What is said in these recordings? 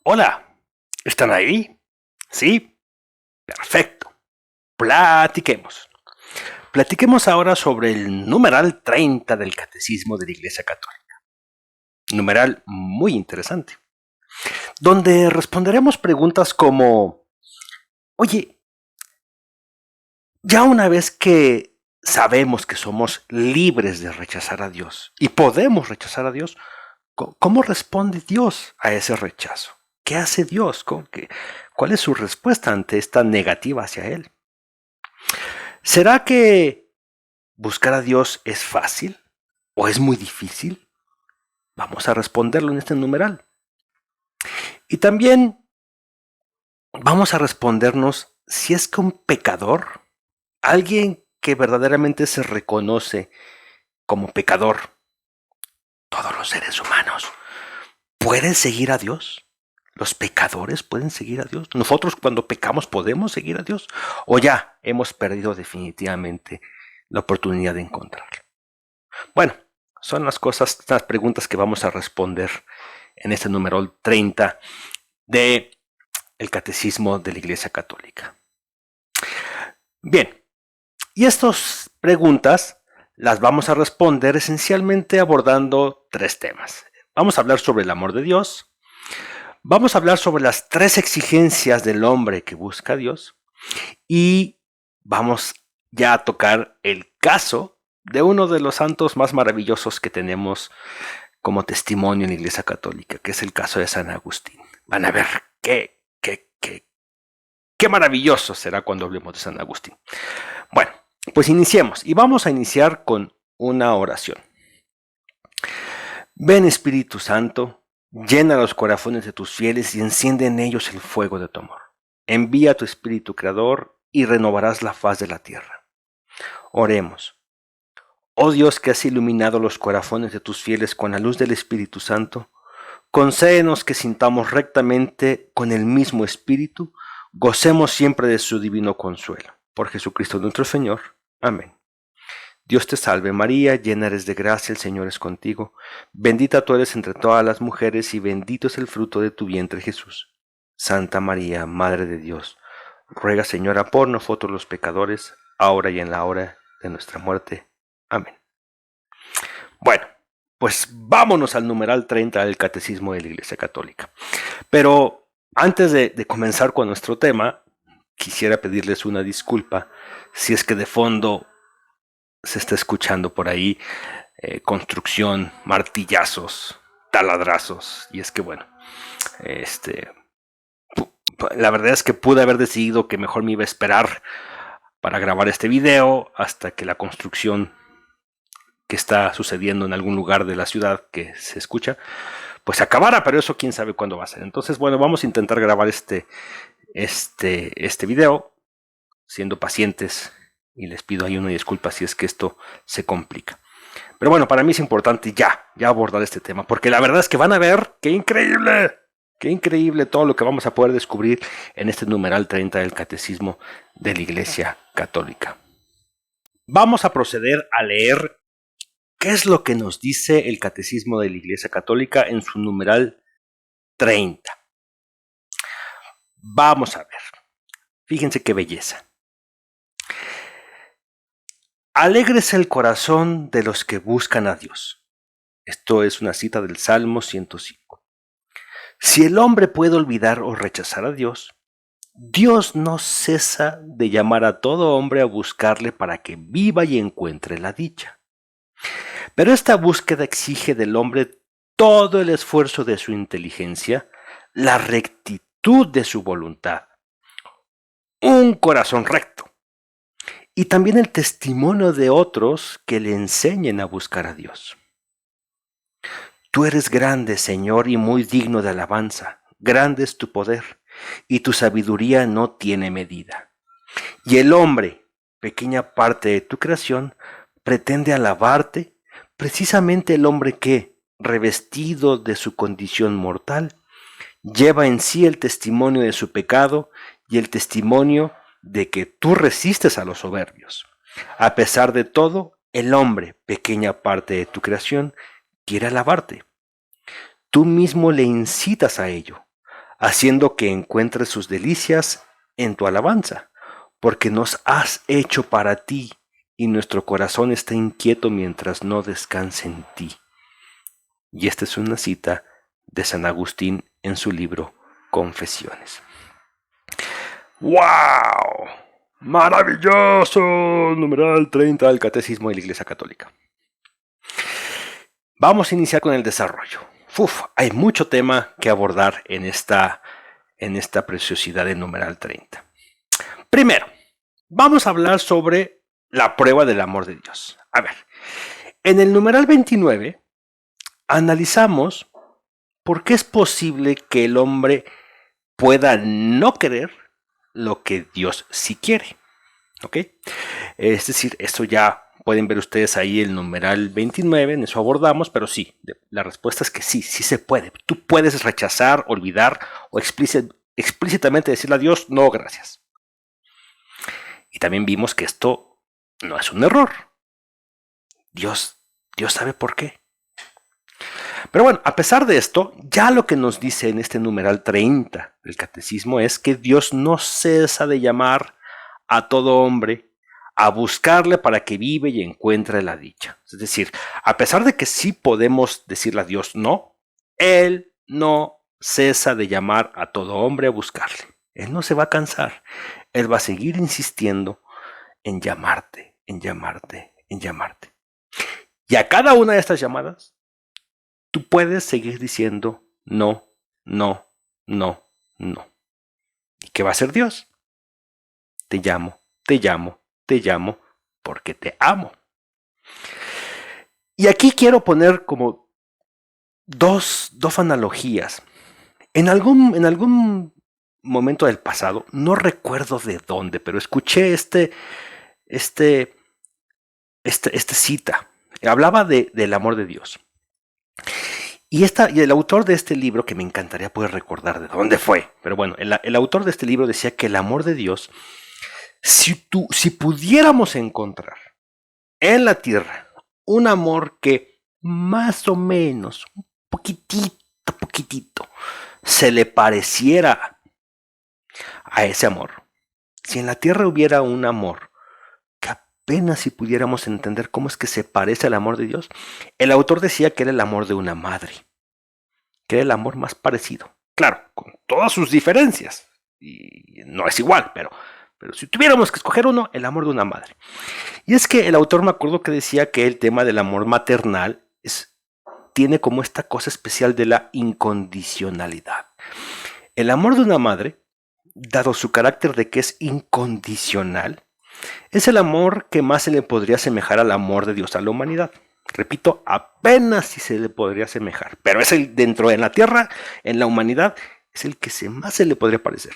Hola, ¿están ahí? ¿Sí? Perfecto. Platiquemos. Platiquemos ahora sobre el numeral 30 del Catecismo de la Iglesia Católica. Numeral muy interesante, donde responderemos preguntas como, oye, ya una vez que sabemos que somos libres de rechazar a Dios y podemos rechazar a Dios, ¿cómo responde Dios a ese rechazo? ¿Qué hace Dios? ¿Cuál es su respuesta ante esta negativa hacia Él? ¿Será que buscar a Dios es fácil o es muy difícil? Vamos a responderlo en este numeral. Y también vamos a respondernos si es que un pecador, alguien que verdaderamente se reconoce como pecador, todos los seres humanos, ¿pueden seguir a Dios? ¿Los pecadores pueden seguir a Dios? ¿Nosotros cuando pecamos podemos seguir a Dios? ¿O ya hemos perdido definitivamente la oportunidad de encontrarlo? Bueno, son las preguntas que vamos a responder en este número 30 de el Catecismo de la Iglesia Católica. Bien, y estas preguntas las vamos a responder esencialmente abordando tres temas. Vamos a hablar sobre el amor de Dios, vamos a hablar sobre las tres exigencias del hombre que busca a Dios y vamos ya a tocar el caso de uno de los santos más maravillosos que tenemos como testimonio en la Iglesia Católica, que es el caso de San Agustín. Van a ver qué maravilloso será cuando hablemos de San Agustín. Bueno, pues iniciemos y vamos a iniciar con una oración. Ven Espíritu Santo, llena los corazones de tus fieles y enciende en ellos el fuego de tu amor. Envía tu Espíritu Creador y renovarás la faz de la tierra. Oremos. Oh Dios que has iluminado los corazones de tus fieles con la luz del Espíritu Santo, concédenos que sintamos rectamente con el mismo Espíritu, gocemos siempre de su divino consuelo. Por Jesucristo nuestro Señor. Amén. Dios te salve María, llena eres de gracia, el Señor es contigo. Bendita tú eres entre todas las mujeres y bendito es el fruto de tu vientre Jesús. Santa María, Madre de Dios, ruega Señora por nosotros los pecadores, ahora y en la hora de nuestra muerte. Amén. Bueno, pues vámonos al numeral 30 del Catecismo de la Iglesia Católica. Pero antes de comenzar con nuestro tema, quisiera pedirles una disculpa si es que de fondo se está escuchando por ahí construcción, martillazos, taladrazos. Y es que bueno, la verdad es que pude haber decidido que mejor me iba a esperar para grabar este video hasta que la construcción que está sucediendo en algún lugar de la ciudad que se escucha, pues acabara, pero eso quién sabe cuándo va a ser. Entonces, bueno, vamos a intentar grabar este video, siendo pacientes, y les pido ahí una disculpa si es que esto se complica. Pero bueno, para mí es importante ya abordar este tema, porque la verdad es que van a ver qué increíble todo lo que vamos a poder descubrir en este numeral 30 del Catecismo de la Iglesia Católica. Vamos a proceder a leer qué es lo que nos dice el Catecismo de la Iglesia Católica en su numeral 30. Vamos a ver. Fíjense qué belleza. Alégrese el corazón de los que buscan a Dios. Esto es una cita del Salmo 105. Si el hombre puede olvidar o rechazar a Dios, Dios no cesa de llamar a todo hombre a buscarle para que viva y encuentre la dicha. Pero esta búsqueda exige del hombre todo el esfuerzo de su inteligencia, la rectitud de su voluntad, un corazón recto, y también el testimonio de otros que le enseñen a buscar a Dios. Tú eres grande, Señor, y muy digno de alabanza. Grande es tu poder, y tu sabiduría no tiene medida. Y el hombre, pequeña parte de tu creación, pretende alabarte, precisamente el hombre que, revestido de su condición mortal, lleva en sí el testimonio de su pecado y el testimonio de que tú resistes a los soberbios. A pesar de todo, el hombre, pequeña parte de tu creación, quiere alabarte. Tú mismo le incitas a ello. haciendo que encuentres sus delicias en tu alabanza, porque nos has hecho para ti, y nuestro corazón está inquieto mientras no descanse en ti. Y esta es una cita de San Agustín en su libro Confesiones. ¡Wow! ¡Maravilloso! Numeral 30 del Catecismo de la Iglesia Católica. Vamos a iniciar con el desarrollo. Hay mucho tema que abordar en esta preciosidad de numeral 30. Primero, vamos a hablar sobre la prueba del amor de Dios. A ver, en el numeral 29 analizamos por qué es posible que el hombre pueda no querer lo que Dios sí quiere. ¿Ok? Es decir, esto ya pueden ver ustedes ahí el numeral 29, en eso abordamos, pero sí, la respuesta es que sí se puede. Tú puedes rechazar, olvidar o explícitamente decirle a Dios, no, gracias. Y también vimos que esto no es un error. Dios sabe por qué. Pero bueno, a pesar de esto, ya lo que nos dice en este numeral 30 del Catecismo es que Dios no cesa de llamar a todo hombre a buscarle para que vive y encuentre la dicha. Es decir, a pesar de que sí podemos decirle a Dios no, Él no cesa de llamar a todo hombre a buscarle. Él no se va a cansar. Él va a seguir insistiendo en llamarte, en llamarte, en llamarte. Y a cada una de estas llamadas, tú puedes seguir diciendo no, no, no, no. ¿Y qué va a hacer Dios? Te llamo, te llamo, te llamo porque te amo. Y aquí quiero poner como dos analogías. En algún momento del pasado, no recuerdo de dónde, pero escuché esta cita. Hablaba del amor de Dios. Y el autor de este libro, que me encantaría poder recordar de dónde fue, pero bueno, el autor de este libro decía que el amor de Dios, si pudiéramos encontrar en la tierra un amor que más o menos, un poquitito, se le pareciera a ese amor, si en la tierra hubiera un amor que apenas si pudiéramos entender cómo es que se parece al amor de Dios, el autor decía que era el amor de una madre, que era el amor más parecido. Claro, con todas sus diferencias, y no es igual, pero si tuviéramos que escoger uno, el amor de una madre. Y es que el autor, me acuerdo que decía que el tema del amor maternal tiene como esta cosa especial de la incondicionalidad. El amor de una madre, dado su carácter de que es incondicional, es el amor que más se le podría asemejar al amor de Dios a la humanidad. Repito, apenas si se le podría asemejar, pero es el dentro de la tierra, en la humanidad, es el que más se le podría parecer.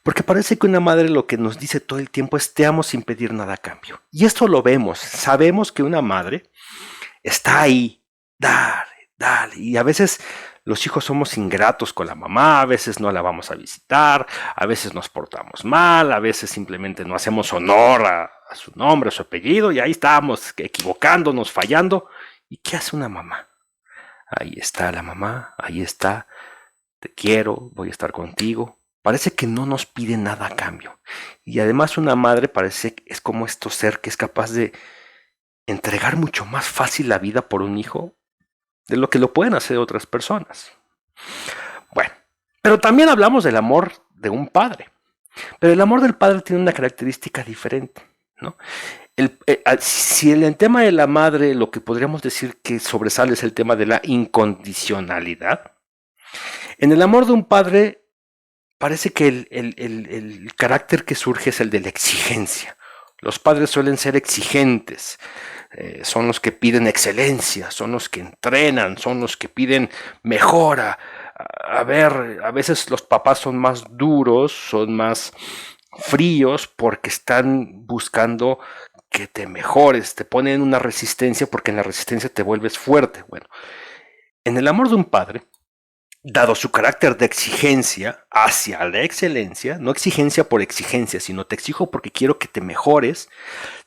Porque parece que una madre lo que nos dice todo el tiempo es te amo sin pedir nada a cambio. Y esto lo vemos, sabemos que una madre está ahí, dale. Y a veces los hijos somos ingratos con la mamá, a veces no la vamos a visitar, a veces nos portamos mal, a veces simplemente no hacemos honor a su nombre, a su apellido, y ahí estamos equivocándonos, fallando. ¿Y qué hace una mamá? Ahí está la mamá, ahí está, te quiero, voy a estar contigo. Parece que no nos pide nada a cambio. Y además una madre parece que es como este ser que es capaz de entregar mucho más fácil la vida por un hijo de lo que lo pueden hacer otras personas. Bueno, pero también hablamos del amor de un padre. Pero el amor del padre tiene una característica diferente, ¿no? Si en el tema de la madre lo que podríamos decir que sobresale es el tema de la incondicionalidad, en el amor de un padre parece que el carácter que surge es el de la exigencia. Los padres suelen ser exigentes, son los que piden excelencia, son los que entrenan, son los que piden mejora. A veces los papás son más duros, son más fríos porque están buscando que te mejores, te ponen una resistencia porque en la resistencia te vuelves fuerte. Bueno, en el amor de un padre, dado su carácter de exigencia hacia la excelencia, no exigencia por exigencia, sino te exijo porque quiero que te mejores,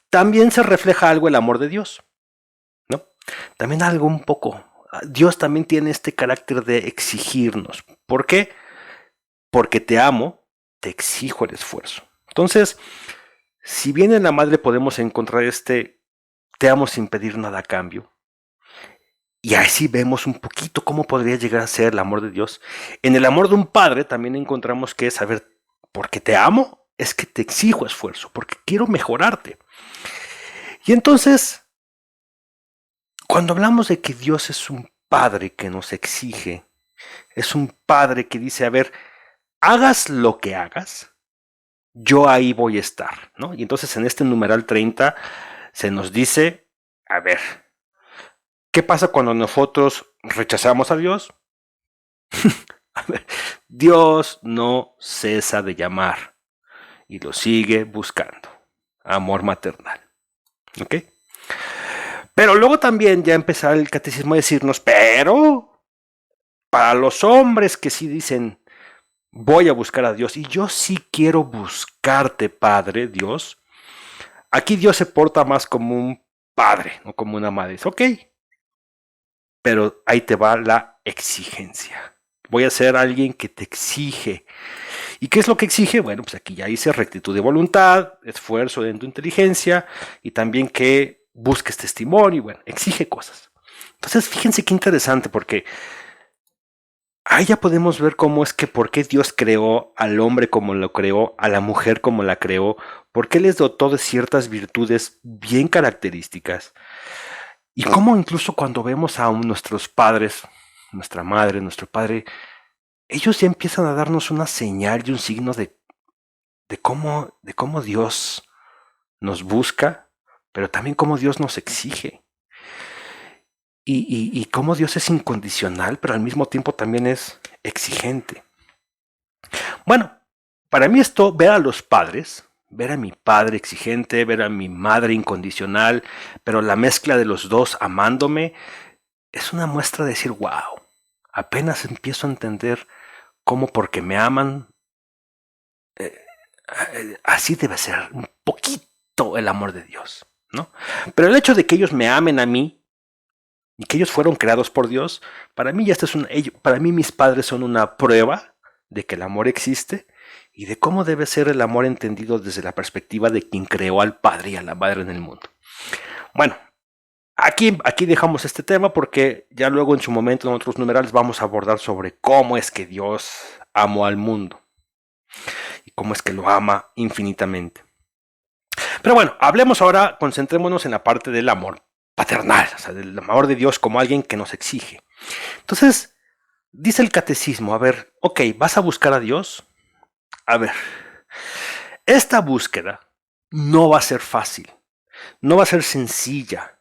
también se refleja algo el amor de Dios, ¿no? También algo un poco. Dios también tiene este carácter de exigirnos. ¿Por qué? porque te amo, te exijo el esfuerzo. Entonces, si bien en la madre podemos encontrar te amo sin pedir nada a cambio, y así vemos un poquito cómo podría llegar a ser el amor de Dios. En el amor de un padre también encontramos que es, a ver, porque te amo, es que te exijo esfuerzo, porque quiero mejorarte. Y entonces, cuando hablamos de que Dios es un padre que nos exige, es un padre que dice, a ver, hagas lo que hagas, yo ahí voy a estar, ¿no? Y entonces en este numeral 30 se nos dice, a ver, ¿qué pasa cuando nosotros rechazamos a Dios? A ver, Dios no cesa de llamar y lo sigue buscando. Amor maternal. ¿Ok? Pero luego también ya empezaba el catecismo a decirnos, pero para los hombres que sí dicen, voy a buscar a Dios y yo sí quiero buscarte, Padre, Dios, aquí Dios se porta más como un padre, no como una madre. Dice, ok, pero ahí te va la exigencia. Voy a ser alguien que te exige. ¿Y qué es lo que exige? Bueno, pues aquí ya dice rectitud de voluntad, esfuerzo en tu inteligencia y también que busques testimonio. Bueno, exige cosas. Entonces, fíjense qué interesante porque ahí ya podemos ver cómo es que por qué Dios creó al hombre como lo creó, a la mujer como la creó, por qué les dotó de ciertas virtudes bien características. Y cómo incluso cuando vemos a nuestros padres, nuestra madre, nuestro padre, ellos ya empiezan a darnos una señal y un signo de cómo Dios nos busca, pero también cómo Dios nos exige. Y cómo Dios es incondicional, pero al mismo tiempo también es exigente. Bueno, para mí esto, ver a los padres, ver a mi padre exigente, ver a mi madre incondicional, pero la mezcla de los dos amándome, es una muestra de decir, wow, apenas empiezo a entender cómo porque me aman, así debe ser un poquito el amor de Dios, ¿no? Pero el hecho de que ellos me amen a mí y que ellos fueron creados por Dios, para mí ya para mí mis padres son una prueba de que el amor existe y de cómo debe ser el amor entendido desde la perspectiva de quien creó al padre y a la madre en el mundo. Bueno, aquí dejamos este tema porque ya luego en su momento en otros numerales vamos a abordar sobre cómo es que Dios amó al mundo y cómo es que lo ama infinitamente. Pero bueno, hablemos ahora, concentrémonos en la parte del amor paternal, o sea, del amor de Dios como alguien que nos exige. Entonces, dice el catecismo, a ver, ok, ¿vas a buscar a Dios? A ver, esta búsqueda no va a ser fácil, no va a ser sencilla,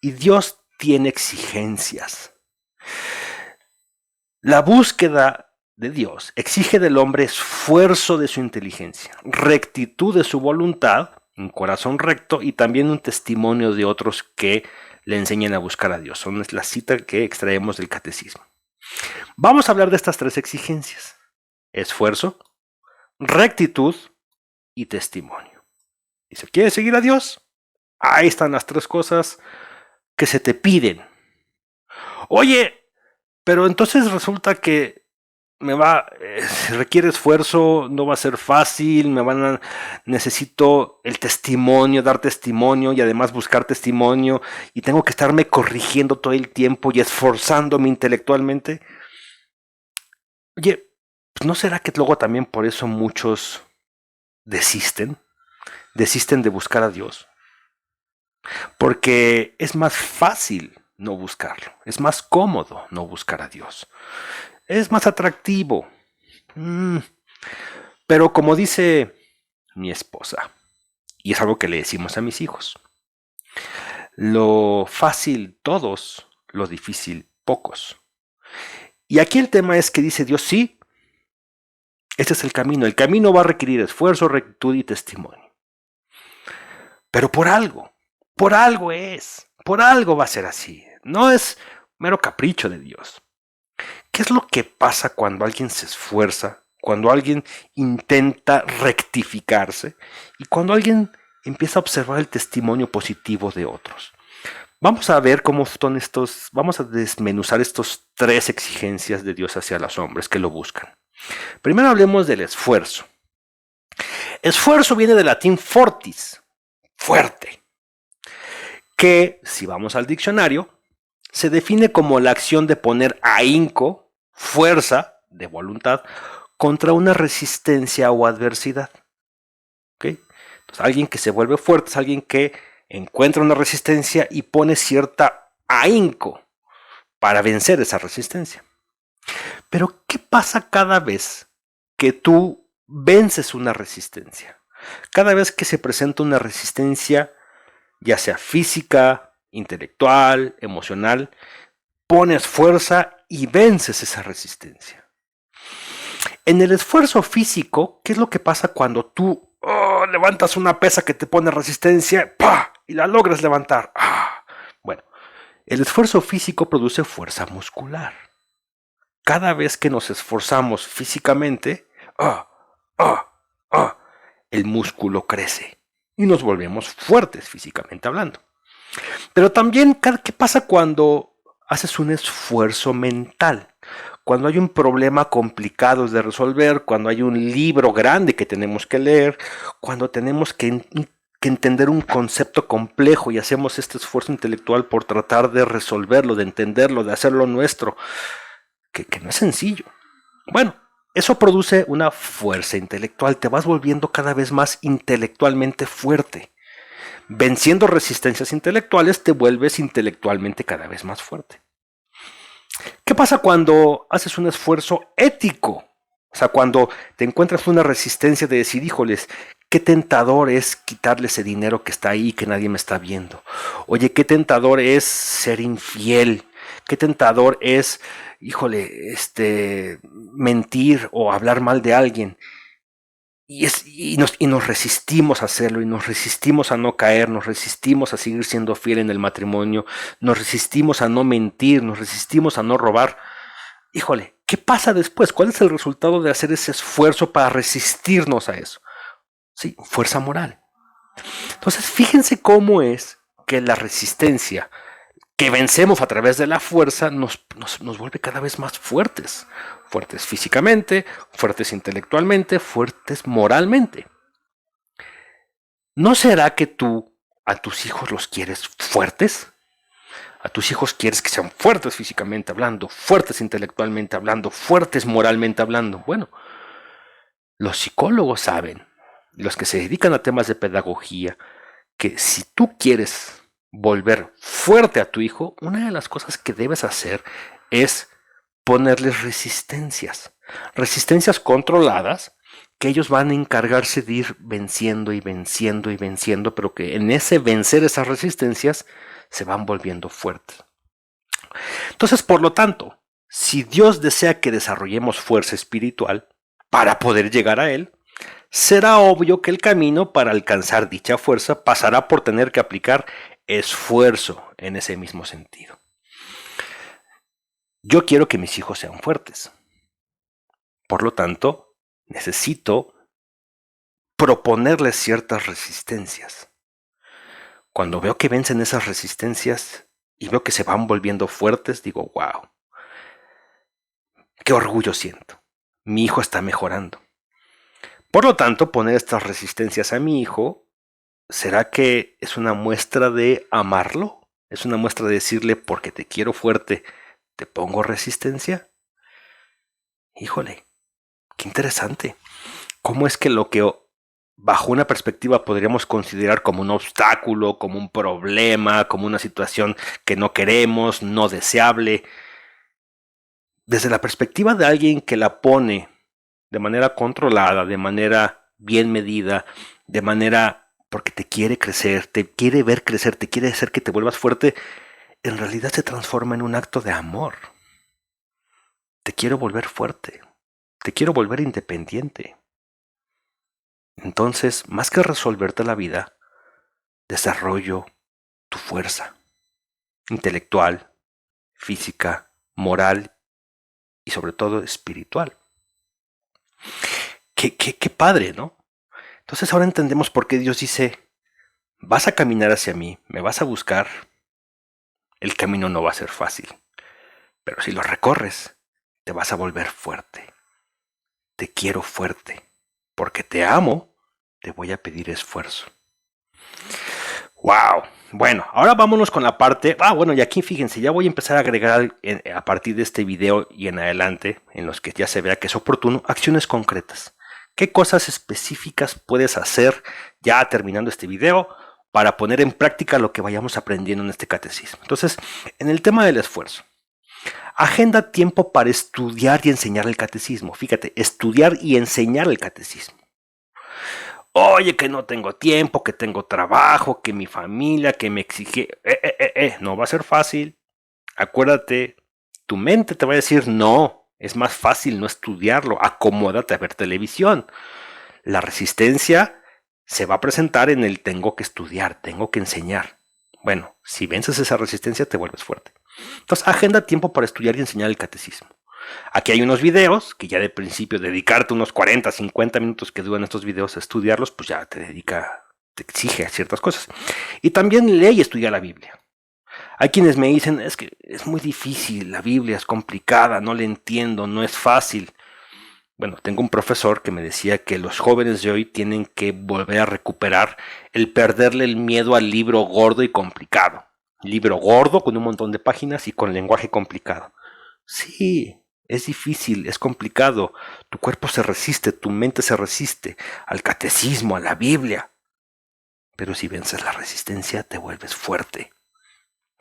y Dios tiene exigencias. La búsqueda de Dios exige del hombre esfuerzo de su inteligencia, rectitud de su voluntad, un corazón recto y también un testimonio de otros que le enseñen a buscar a Dios. Son la cita que extraemos del catecismo. Vamos a hablar de estas tres exigencias: esfuerzo, rectitud y testimonio. Dice, ¿quieres seguir a Dios? Ahí están las tres cosas que se te piden. Oye, pero entonces resulta que requiere esfuerzo, no va a ser fácil, necesito el testimonio, dar testimonio y además buscar testimonio y tengo que estarme corrigiendo todo el tiempo y esforzándome intelectualmente. Oye, pues ¿no será que luego también por eso muchos desisten de buscar a Dios? Porque es más fácil no buscarlo, es más cómodo no buscar a Dios. Es más atractivo. Pero como dice mi esposa, y es algo que le decimos a mis hijos, lo fácil todos, lo difícil pocos. Y aquí el tema es que dice Dios, sí, este es el camino. El camino va a requerir esfuerzo, rectitud y testimonio. Pero por algo va a ser así. No es mero capricho de Dios. ¿Qué es lo que pasa cuando alguien se esfuerza, cuando alguien intenta rectificarse y cuando alguien empieza a observar el testimonio positivo de otros? Vamos a ver cómo vamos a desmenuzar estos tres exigencias de Dios hacia los hombres que lo buscan. Primero hablemos del esfuerzo. Esfuerzo viene del latín fortis, fuerte, que, si vamos al diccionario, se define como la acción de poner ahínco, fuerza de voluntad, contra una resistencia o adversidad. ¿Okay? Entonces, alguien que se vuelve fuerte es alguien que encuentra una resistencia y pone cierta ahínco para vencer esa resistencia. Pero, ¿qué pasa cada vez que tú vences una resistencia? Cada vez que se presenta una resistencia, ya sea física, intelectual, emocional, pones fuerza y vences esa resistencia. En el esfuerzo físico, ¿qué es lo que pasa cuando tú levantas una pesa que te pone resistencia ¡pah! Y la logras levantar? Bueno, el esfuerzo físico produce fuerza muscular. Cada vez que nos esforzamos físicamente, el músculo crece y nos volvemos fuertes físicamente hablando. Pero también, ¿qué pasa cuando haces un esfuerzo mental? Cuando hay un problema complicado de resolver, cuando hay un libro grande que tenemos que leer, cuando tenemos que entender un concepto complejo y hacemos este esfuerzo intelectual por tratar de resolverlo, de entenderlo, de hacerlo nuestro, que no es sencillo. Bueno, eso produce una fuerza intelectual, te vas volviendo cada vez más intelectualmente fuerte. Venciendo resistencias intelectuales, te vuelves intelectualmente cada vez más fuerte. ¿Qué pasa cuando haces un esfuerzo ético? O sea, cuando te encuentras una resistencia de decir, híjoles, qué tentador es quitarle ese dinero que está ahí y que nadie me está viendo. Oye, qué tentador es ser infiel. Qué tentador es, híjole, mentir o hablar mal de alguien. Y nos resistimos a hacerlo, y nos resistimos a no caer, nos resistimos a seguir siendo fiel en el matrimonio, nos resistimos a no mentir, nos resistimos a no robar. Híjole, ¿qué pasa después? ¿Cuál es el resultado de hacer ese esfuerzo para resistirnos a eso? Sí, fuerza moral. Entonces, fíjense cómo es que la resistencia que vencemos a través de la fuerza nos vuelve cada vez más fuertes. Fuertes físicamente, fuertes intelectualmente, fuertes moralmente. ¿No será que tú a tus hijos los quieres fuertes? A tus hijos quieres que sean fuertes físicamente hablando, fuertes intelectualmente hablando, fuertes moralmente hablando. Bueno, los psicólogos saben, los que se dedican a temas de pedagogía, que si tú quieres volver fuerte a tu hijo, una de las cosas que debes hacer es ponerles resistencias. Resistencias controladas que ellos van a encargarse de ir venciendo y venciendo y venciendo, pero que en ese vencer esas resistencias se van volviendo fuertes. Entonces, por lo tanto, si Dios desea que desarrollemos fuerza espiritual para poder llegar a Él, será obvio que el camino para alcanzar dicha fuerza pasará por tener que aplicar esfuerzo en ese mismo sentido. Yo quiero que mis hijos sean fuertes. Por lo tanto, necesito proponerles ciertas resistencias. Cuando veo que vencen esas resistencias y veo que se van volviendo fuertes, digo, wow, qué orgullo siento. Mi hijo está mejorando. Por lo tanto, poner estas resistencias a mi hijo, ¿será que es una muestra de amarlo? ¿Es una muestra de decirle, porque te quiero fuerte, te pongo resistencia? Híjole, qué interesante. ¿Cómo es que lo que bajo una perspectiva podríamos considerar como un obstáculo, como un problema, como una situación que no queremos, no deseable, desde la perspectiva de alguien que la pone de manera controlada, de manera bien medida, de manera porque te quiere crecer, te quiere ver crecer, te quiere hacer que te vuelvas fuerte, en realidad se transforma en un acto de amor. Te quiero volver fuerte, te quiero volver independiente. Entonces, más que resolverte la vida, desarrollo tu fuerza intelectual, física, moral y sobre todo espiritual. Qué padre, ¿no? Entonces ahora entendemos por qué Dios dice, vas a caminar hacia mí, me vas a buscar, el camino no va a ser fácil, pero si lo recorres, te vas a volver fuerte. te quiero fuerte. Porque te amo, te voy a pedir esfuerzo. ¡Wow! Bueno, ahora vámonos con la parte... bueno, y aquí fíjense, ya voy a empezar a agregar a partir de este video y en adelante, en los que ya se vea que es oportuno, acciones concretas. ¿Qué cosas específicas puedes hacer ya terminando este video para poner en práctica lo que vayamos aprendiendo en este catecismo? Entonces, en el tema del esfuerzo, agenda tiempo para estudiar y enseñar el catecismo. Fíjate, estudiar y enseñar el catecismo. Oye, que no tengo tiempo, que tengo trabajo, que mi familia, que me exige... no va a ser fácil. Acuérdate, tu mente te va a decir no. Es más fácil no estudiarlo. Acomódate a ver televisión. La resistencia se va a presentar en el tengo que estudiar, tengo que enseñar. Bueno, si vences esa resistencia te vuelves fuerte. Entonces, agenda tiempo para estudiar y enseñar el catecismo. Aquí hay unos videos que ya de principio dedicarte unos 40, 50 minutos que duran estos videos a estudiarlos, pues ya te exige a ciertas cosas. Y también lee y estudia la Biblia. Hay quienes me dicen, es que es muy difícil, la Biblia es complicada, no la entiendo, no es fácil. Bueno, tengo un profesor que me decía que los jóvenes de hoy tienen que volver a recuperar el perderle el miedo al libro gordo y complicado. Libro gordo con un montón de páginas y con lenguaje complicado. Sí, es difícil, es complicado. Tu cuerpo se resiste, tu mente se resiste al catecismo, a la Biblia. Pero si vences la resistencia, te vuelves fuerte.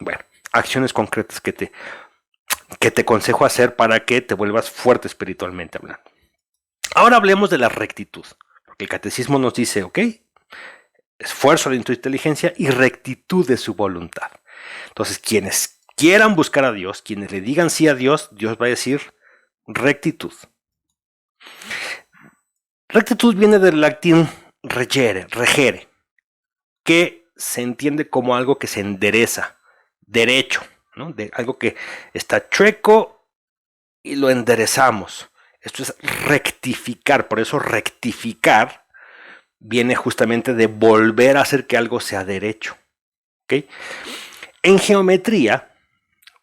Bueno, acciones concretas que te aconsejo hacer para que te vuelvas fuerte espiritualmente hablando. Ahora hablemos de la rectitud, porque el catecismo nos dice, ¿ok? Esfuerzo de tu inteligencia y rectitud de su voluntad. Entonces, quienes quieran buscar a Dios, quienes le digan sí a Dios, Dios va a decir rectitud. Rectitud viene del latín regere, que se entiende como algo que se endereza, derecho, ¿no? De algo que está chueco y lo enderezamos. Esto es rectificar, por eso rectificar viene justamente de volver a hacer que algo sea derecho. ¿Okay? En geometría,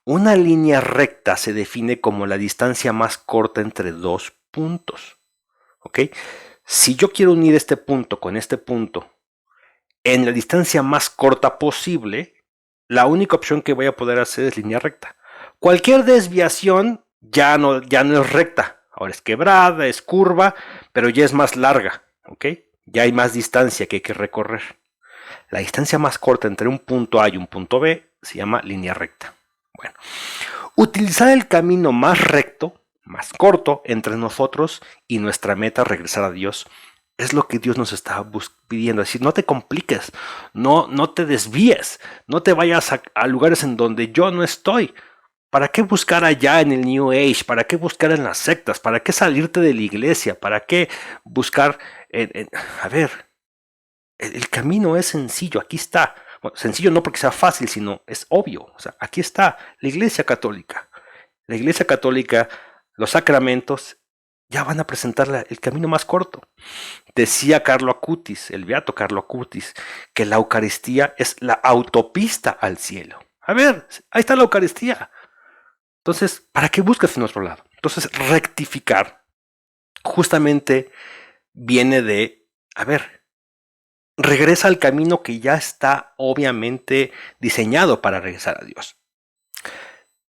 una línea recta se define como la distancia más corta entre dos puntos. ¿Okay? Si yo quiero unir este punto con este punto en la distancia más corta posible, la única opción que voy a poder hacer es línea recta. Cualquier desviación ya no es recta. Ahora es quebrada, es curva, pero ya es más larga. ¿Ok? Ya hay más distancia que hay que recorrer. La distancia más corta entre un punto A y un punto B se llama línea recta. Bueno, utilizar el camino más recto, más corto entre nosotros y nuestra meta, regresar a Dios, es lo que Dios nos está pidiendo. Es decir, no te compliques, no te desvíes, no te vayas a lugares en donde yo no estoy. ¿Para qué buscar allá en el New Age? ¿Para qué buscar en las sectas? ¿Para qué salirte de la iglesia? ¿Para qué buscar a ver, el camino es sencillo, aquí está. Bueno, sencillo no porque sea fácil, sino es obvio. O sea, aquí está la Iglesia Católica. La Iglesia Católica, los sacramentos, ya van a presentar el camino más corto. Decía Carlo Acutis, el beato Carlo Acutis, que la Eucaristía es la autopista al cielo. A ver, ahí está la Eucaristía. Entonces, ¿para qué buscas en otro lado? Entonces, rectificar justamente viene de, a ver, regresa al camino que ya está obviamente diseñado para regresar a Dios.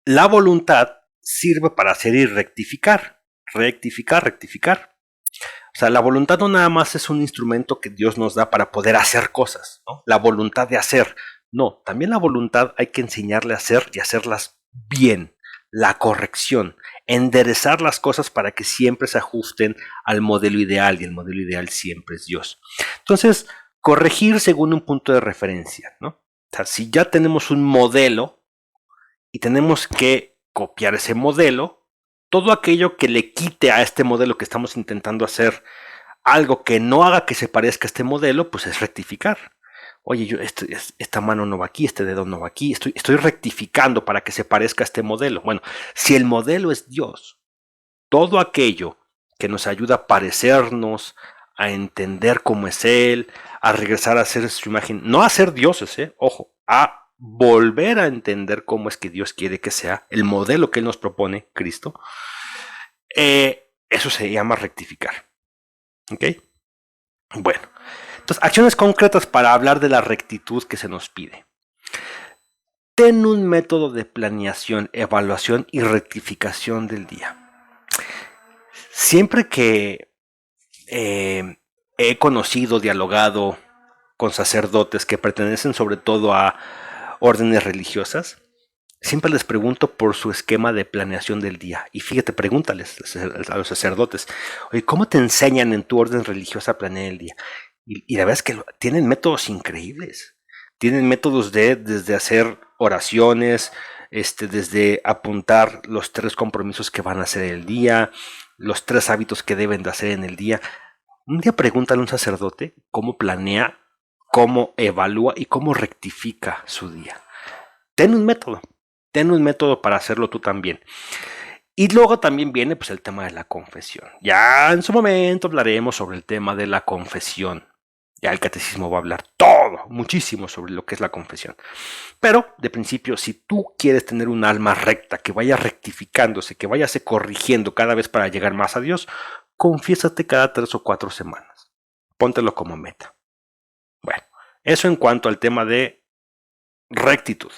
La voluntad sirve para hacer y rectificar. O sea, la voluntad no nada más es un instrumento que Dios nos da para poder hacer cosas, ¿no? La voluntad de hacer. No, también la voluntad hay que enseñarle a hacer y hacerlas bien. La corrección, enderezar las cosas para que siempre se ajusten al modelo ideal, y el modelo ideal siempre es Dios. Entonces, corregir según un punto de referencia, ¿no? O sea, si ya tenemos un modelo y tenemos que copiar ese modelo, todo aquello que le quite a este modelo que estamos intentando hacer algo que no haga que se parezca a este modelo, pues es rectificar. Oye, esta mano no va aquí, este dedo no va aquí, estoy rectificando para que se parezca a este modelo. Bueno, si el modelo es Dios, todo aquello que nos ayuda a parecernos, a entender cómo es Él, a regresar a ser su imagen, no a ser dioses, ojo, a volver a entender cómo es que Dios quiere que sea, el modelo que Él nos propone, Cristo, Eso se llama rectificar. ¿Ok? Bueno, entonces acciones concretas para hablar de la rectitud que se nos pide. Ten un método de planeación, evaluación y rectificación del día. Siempre que he conocido, dialogado con sacerdotes que pertenecen sobre todo a órdenes religiosas, siempre les pregunto por su esquema de planeación del día. Y fíjate, pregúntales a los sacerdotes, oye, ¿cómo te enseñan en tu orden religiosa a planear el día? Y la verdad es que tienen métodos increíbles. Tienen métodos desde hacer oraciones, desde apuntar los 3 compromisos que van a hacer el día, los 3 hábitos que deben de hacer en el día. Un día pregúntale a un sacerdote cómo planea, cómo evalúa y cómo rectifica su día. Ten un método para hacerlo tú también. Y luego también viene pues el tema de la confesión. Ya en su momento hablaremos sobre el tema de la confesión. Ya el catecismo va a hablar muchísimo sobre lo que es la confesión. Pero, de principio, si tú quieres tener un alma recta, que vaya rectificándose, que vaya corrigiendo cada vez para llegar más a Dios, confiésate cada 3 o 4 semanas. Póntelo como meta. Bueno, eso en cuanto al tema de rectitud.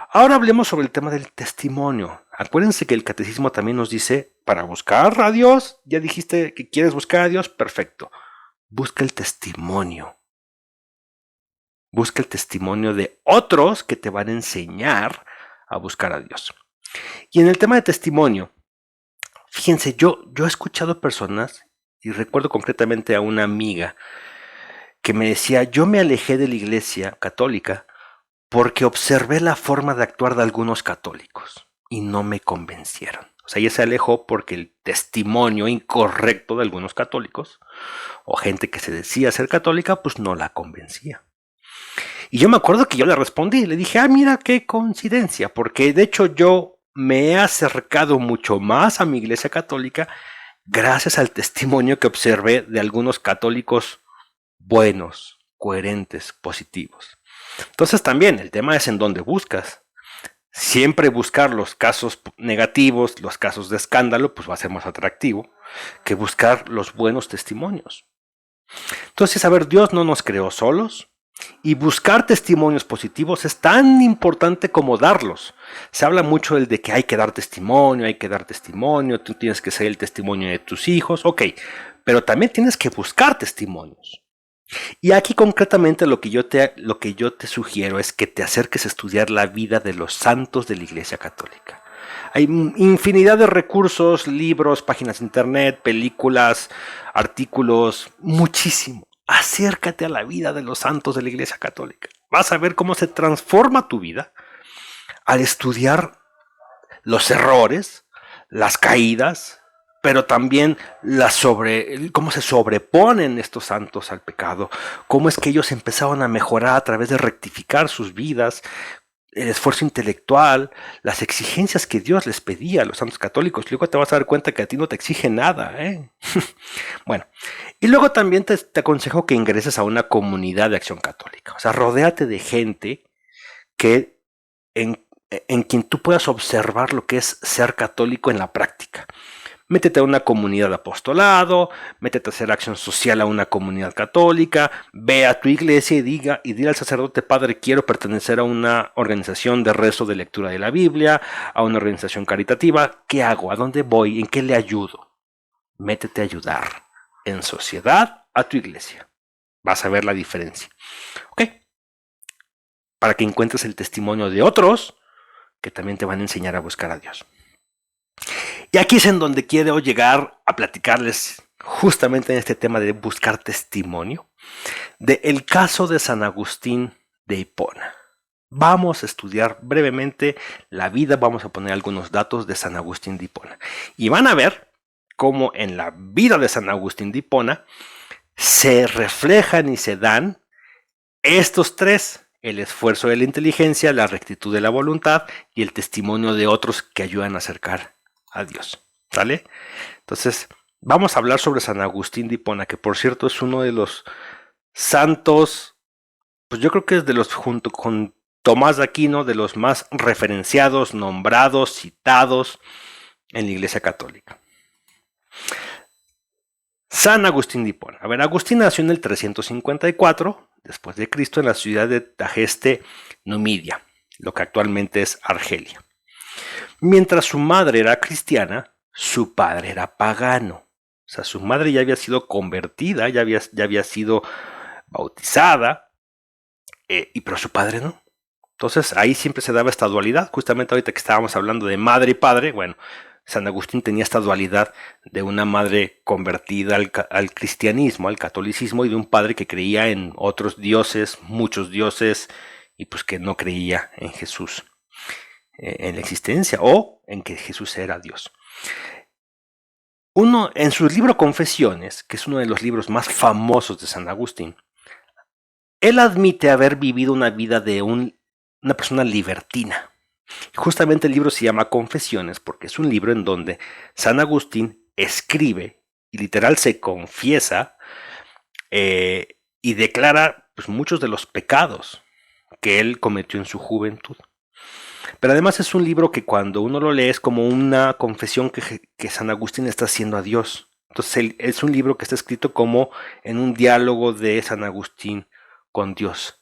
Ahora hablemos sobre el tema del testimonio. Acuérdense que el catecismo también nos dice, para buscar a Dios, ya dijiste que quieres buscar a Dios, perfecto. Busca el testimonio. Busca el testimonio de otros que te van a enseñar a buscar a Dios. Y en el tema de testimonio, fíjense, yo he escuchado personas, y recuerdo concretamente a una amiga que me decía, yo me alejé de la iglesia católica porque observé la forma de actuar de algunos católicos y no me convencieron. O sea, ella se alejó porque el testimonio incorrecto de algunos católicos o gente que se decía ser católica, pues no la convencía. Y yo me acuerdo que yo le respondí, le dije, mira qué coincidencia, porque de hecho yo me he acercado mucho más a mi iglesia católica gracias al testimonio que observé de algunos católicos buenos, coherentes, positivos. Entonces también el tema es en dónde buscas. Siempre buscar los casos negativos, los casos de escándalo, pues va a ser más atractivo que buscar los buenos testimonios. Entonces, a ver, Dios no nos creó solos y buscar testimonios positivos es tan importante como darlos. Se habla mucho de que hay que dar testimonio, tú tienes que ser el testimonio de tus hijos, ok, pero también tienes que buscar testimonios. Y aquí concretamente lo que yo te sugiero es que te acerques a estudiar la vida de los santos de la Iglesia Católica. Hay infinidad de recursos, libros, páginas de internet, películas, artículos, muchísimo. Acércate a la vida de los santos de la Iglesia Católica. Vas a ver cómo se transforma tu vida al estudiar los errores, las caídas, pero también cómo se sobreponen estos santos al pecado, cómo es que ellos empezaron a mejorar a través de rectificar sus vidas, el esfuerzo intelectual, las exigencias que Dios les pedía a los santos católicos. Luego te vas a dar cuenta que a ti no te exige nada, ¿eh? Bueno, y luego también te aconsejo que ingreses a una comunidad de acción católica. O sea, rodéate de gente que en quien tú puedas observar lo que es ser católico en la práctica. Métete a una comunidad de apostolado, métete a hacer acción social a una comunidad católica, ve a tu iglesia y dile al sacerdote, padre, quiero pertenecer a una organización de rezo de lectura de la Biblia, a una organización caritativa. ¿Qué hago? ¿A dónde voy? ¿En qué le ayudo? Métete a ayudar en sociedad a tu iglesia. Vas a ver la diferencia. ¿Ok? Para que encuentres el testimonio de otros que también te van a enseñar a buscar a Dios. Y aquí es en donde quiero llegar a platicarles justamente en este tema de buscar testimonio del caso de San Agustín de Hipona. Vamos a estudiar brevemente la vida, vamos a poner algunos datos de San Agustín de Hipona. Y van a ver cómo en la vida de San Agustín de Hipona se reflejan y se dan estos 3: el esfuerzo de la inteligencia, la rectitud de la voluntad y el testimonio de otros que ayudan a acercar a Dios. ¿Sale? Entonces, vamos a hablar sobre San Agustín de Hipona, que por cierto es uno de los santos, pues yo creo que es de los, junto con Tomás de Aquino, de los más referenciados, nombrados, citados en la Iglesia Católica. San Agustín de Hipona. A ver, Agustín nació en el 354 después de Cristo en la ciudad de Tagaste, Numidia, lo que actualmente es Argelia. Mientras su madre era cristiana, su padre era pagano. O sea, su madre ya había sido convertida, ya había sido bautizada, pero su padre no. Entonces ahí siempre se daba esta dualidad. Justamente ahorita que estábamos hablando de madre y padre, bueno, San Agustín tenía esta dualidad de una madre convertida al cristianismo, al catolicismo, y de un padre que creía en otros dioses, muchos dioses, y pues que no creía en Jesús, en la existencia o en que Jesús era Dios. En su libro Confesiones, que es uno de los libros más famosos de San Agustín, él admite haber vivido una vida de una persona libertina. Justamente el libro se llama Confesiones porque es un libro en donde San Agustín escribe y literal se confiesa y declara pues, muchos de los pecados que él cometió en su juventud. Pero además es un libro que cuando uno lo lee es como una confesión que San Agustín está haciendo a Dios. Entonces es un libro que está escrito como en un diálogo de San Agustín con Dios.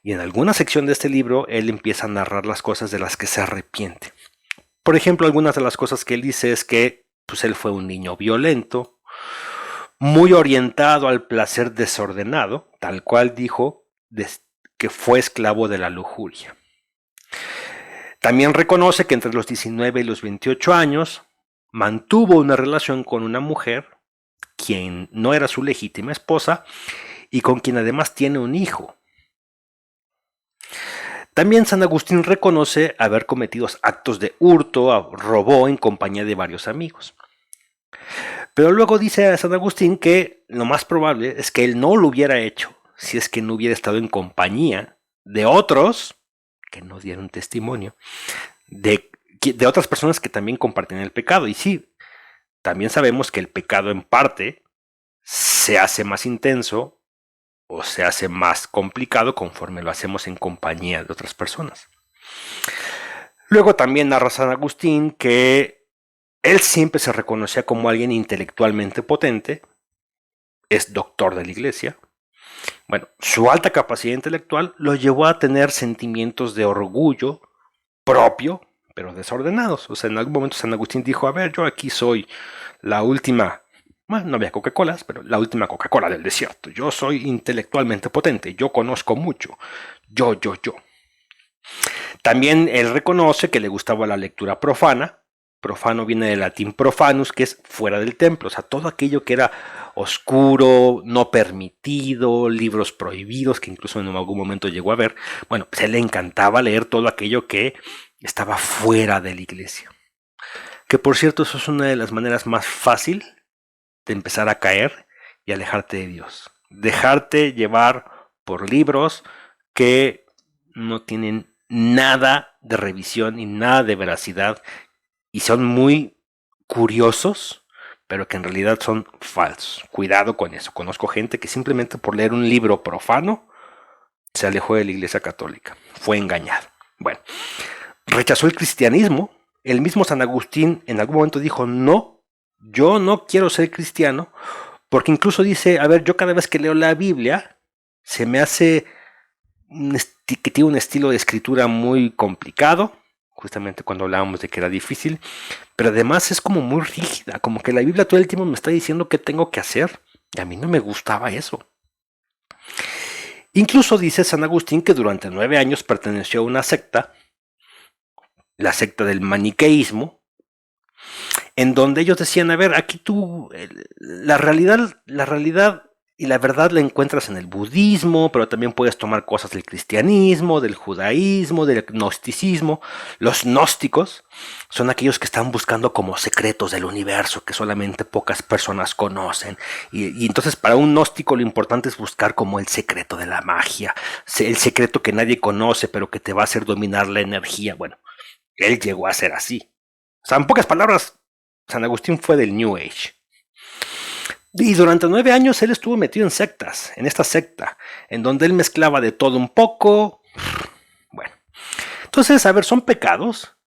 Y en alguna sección de este libro él empieza a narrar las cosas de las que se arrepiente. Por ejemplo, algunas de las cosas que él dice es que pues, él fue un niño violento, muy orientado al placer desordenado, tal cual dijo que fue esclavo de la lujuria. También reconoce que entre los 19 y los 28 años mantuvo una relación con una mujer, quien no era su legítima esposa, y con quien además tiene un hijo. También San Agustín reconoce haber cometido actos de hurto, robó en compañía de varios amigos. Pero luego dice a San Agustín que lo más probable es que él no lo hubiera hecho si es que no hubiera estado en compañía de otros que no dieron testimonio, de otras personas que también comparten el pecado. Y sí, también sabemos que el pecado en parte se hace más intenso o se hace más complicado conforme lo hacemos en compañía de otras personas. Luego también narra San Agustín que él siempre se reconocía como alguien intelectualmente potente, es doctor de la iglesia. Bueno, su alta capacidad intelectual lo llevó a tener sentimientos de orgullo propio, pero desordenados. O sea, en algún momento San Agustín dijo, a ver, yo aquí soy la última, bueno, no había Coca-Colas, pero la última Coca-Cola del desierto. Yo soy intelectualmente potente, yo conozco mucho, yo. También él reconoce que le gustaba la lectura profana. Profano viene del latín profanus, que es fuera del templo, o sea, todo aquello que era oscuro, no permitido, libros prohibidos, que incluso en algún momento llegó a ver. Bueno, pues a él le encantaba leer todo aquello que estaba fuera de la iglesia. Que por cierto, eso es una de las maneras más fáciles de empezar a caer y alejarte de Dios. Dejarte llevar por libros que no tienen nada de revisión y nada de veracidad y son muy curiosos, pero que en realidad son falsos. Cuidado con eso. Conozco gente que simplemente por leer un libro profano se alejó de la Iglesia Católica. Fue engañado. Bueno, rechazó el cristianismo. El mismo San Agustín en algún momento dijo, no, yo no quiero ser cristiano, porque incluso dice, a ver, yo cada vez que leo la Biblia, se me hace que tiene un estilo de escritura muy complicado, justamente cuando hablábamos de que era difícil, pero además es como muy rígida, como que la Biblia todo el tiempo me está diciendo qué tengo que hacer, y a mí no me gustaba eso. Incluso dice San Agustín que durante 9 años perteneció a una secta, la secta del maniqueísmo, en donde ellos decían, a ver, aquí tú, la realidad y la verdad la encuentras en el budismo, pero también puedes tomar cosas del cristianismo, del judaísmo, del gnosticismo. Los gnósticos son aquellos que están buscando como secretos del universo que solamente pocas personas conocen. Y entonces para un gnóstico lo importante es buscar como el secreto de la magia, el secreto que nadie conoce, pero que te va a hacer dominar la energía. Bueno, él llegó a ser así. O sea, en pocas palabras, San Agustín fue del New Age. Y durante 9 años él estuvo metido en sectas, en esta secta, en donde él mezclaba de todo un poco. Bueno, entonces, a ver, son pecados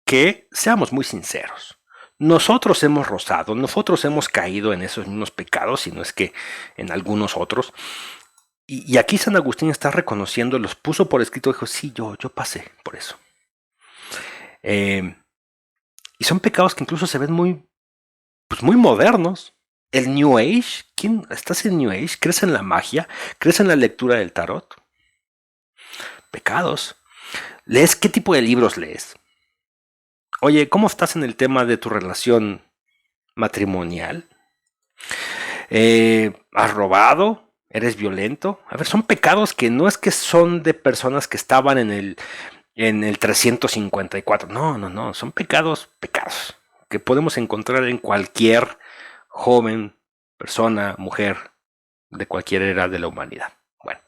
que, seamos muy sinceros, nosotros hemos rozado, nosotros hemos caído en esos mismos pecados, si no es que en algunos otros. Y aquí San Agustín está reconociendo, los puso por escrito, dijo, sí, yo pasé por eso. Y son pecados que incluso se ven muy modernos. El New Age, ¿estás en New Age? ¿Crees en la magia? ¿Crees en la lectura del tarot? Pecados. ¿Lees qué tipo de libros lees? Oye, ¿cómo estás en el tema de tu relación matrimonial? ¿Has robado? ¿Eres violento? A ver, son pecados que no es que son de personas que estaban en el 354. No, son pecados que podemos encontrar en cualquier joven, persona, mujer, de cualquier era de la humanidad. Bueno,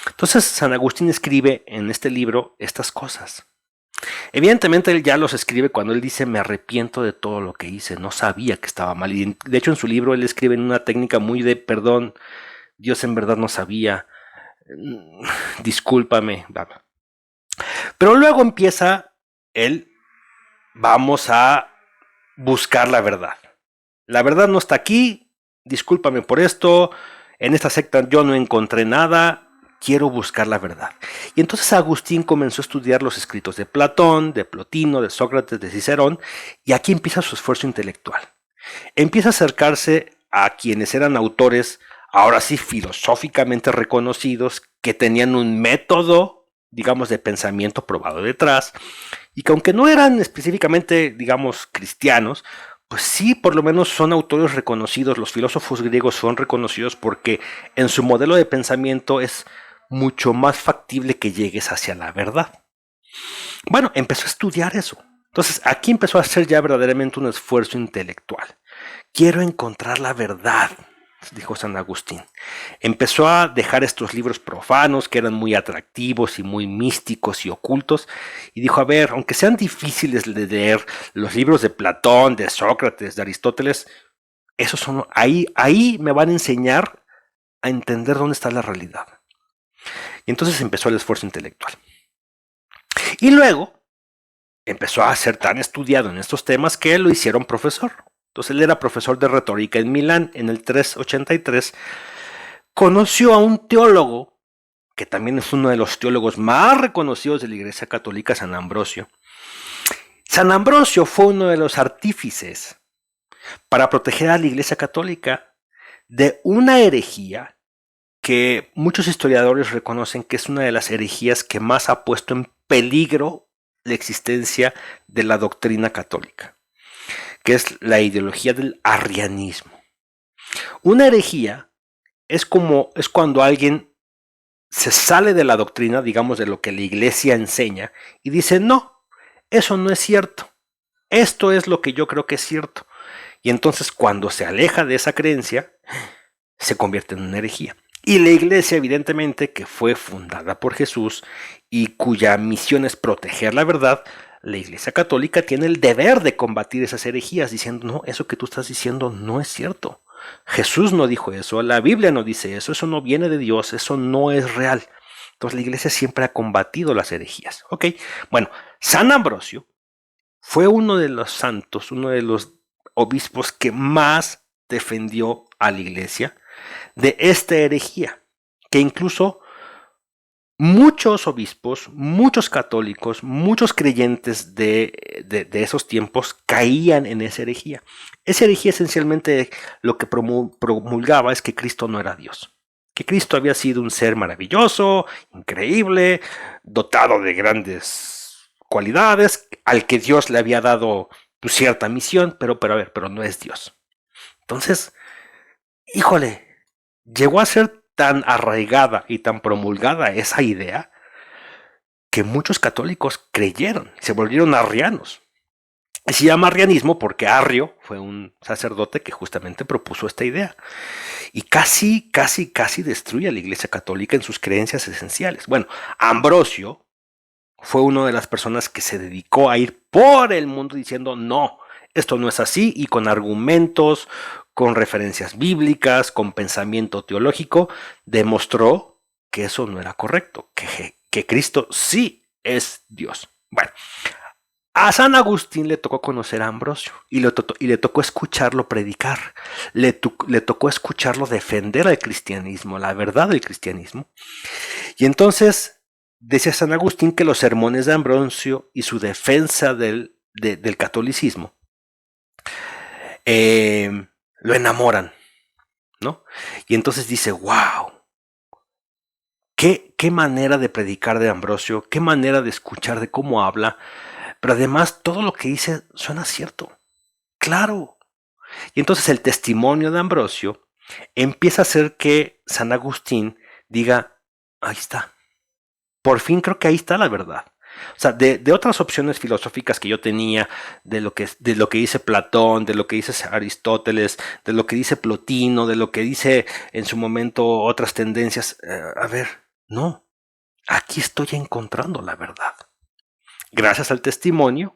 entonces San Agustín escribe en este libro estas cosas. Evidentemente él ya los escribe cuando él dice me arrepiento de todo lo que hice, no sabía que estaba mal. Y de hecho en su libro él escribe en una técnica muy de perdón, Dios en verdad no sabía, discúlpame. Pero luego empieza él, vamos a buscar la verdad. La verdad no está aquí, discúlpame por esto, en esta secta yo no encontré nada, quiero buscar la verdad. Y entonces Agustín comenzó a estudiar los escritos de Platón, de Plotino, de Sócrates, de Cicerón, y aquí empieza su esfuerzo intelectual. Empieza a acercarse a quienes eran autores, ahora sí filosóficamente reconocidos, que tenían un método, digamos, de pensamiento probado detrás, y que aunque no eran específicamente, digamos, cristianos, pues sí, por lo menos son autores reconocidos. Los filósofos griegos son reconocidos porque en su modelo de pensamiento es mucho más factible que llegues hacia la verdad. Bueno, empezó a estudiar eso. Entonces aquí empezó a hacer ya verdaderamente un esfuerzo intelectual. Quiero encontrar la verdad, dijo San Agustín. Empezó a dejar estos libros profanos que eran muy atractivos y muy místicos y ocultos, y dijo, a ver, aunque sean difíciles de leer, los libros de Platón, de Sócrates, de Aristóteles, esos son, ahí me van a enseñar a entender dónde está la realidad. Y entonces empezó el esfuerzo intelectual. Y luego empezó a ser tan estudiado en estos temas que lo hicieron profesor. Entonces él era profesor de retórica en Milán en el 383. Conoció a un teólogo, que también es uno de los teólogos más reconocidos de la Iglesia Católica, San Ambrosio. San Ambrosio fue uno de los artífices para proteger a la Iglesia Católica de una herejía que muchos historiadores reconocen que es una de las herejías que más ha puesto en peligro la existencia de la doctrina católica, que es la ideología del arrianismo. Una herejía es cuando alguien se sale de la doctrina, digamos, de lo que la Iglesia enseña, y dice, no, eso no es cierto, esto es lo que yo creo que es cierto. Y entonces cuando se aleja de esa creencia, se convierte en una herejía. Y la Iglesia, evidentemente, que fue fundada por Jesús y cuya misión es proteger la verdad, la Iglesia Católica tiene el deber de combatir esas herejías, diciendo, no, eso que tú estás diciendo no es cierto. Jesús no dijo eso, la Biblia no dice eso no viene de Dios, eso no es real. Entonces la Iglesia siempre ha combatido las herejías. Ok, bueno, San Ambrosio fue uno de los santos, uno de los obispos que más defendió a la Iglesia de esta herejía, que incluso muchos obispos, muchos católicos, muchos creyentes de esos tiempos caían en esa herejía. Esa herejía esencialmente lo que promulgaba es que Cristo no era Dios, que Cristo había sido un ser maravilloso, increíble, dotado de grandes cualidades, al que Dios le había dado cierta misión, pero no es Dios. Entonces, híjole, llegó a ser tan arraigada y tan promulgada esa idea que muchos católicos creyeron, se volvieron arrianos. Y se llama arrianismo porque Arrio fue un sacerdote que justamente propuso esta idea. Y casi destruye a la Iglesia Católica en sus creencias esenciales. Bueno, Ambrosio fue una de las personas que se dedicó a ir por el mundo diciendo no, esto no es así, y con argumentos, con referencias bíblicas, con pensamiento teológico, demostró que eso no era correcto, que Cristo sí es Dios. Bueno, A San Agustín le tocó conocer a Ambrosio y le tocó escucharlo predicar, le tocó escucharlo defender al cristianismo, la verdad del cristianismo. Y entonces decía San Agustín que los sermones de Ambrosio y su defensa del catolicismo lo enamoran, ¿no? Y entonces dice, wow, qué manera de predicar de Ambrosio, qué manera de escuchar, de cómo habla, pero además todo lo que dice suena cierto, claro. Y entonces el testimonio de Ambrosio empieza a hacer que San Agustín diga, ahí está, por fin creo que ahí está la verdad. O sea, de otras opciones filosóficas que yo tenía, de lo que dice Platón, de lo que dice Aristóteles, de lo que dice Plotino, de lo que dice en su momento otras tendencias, a ver, no, aquí estoy encontrando la verdad. Gracias al testimonio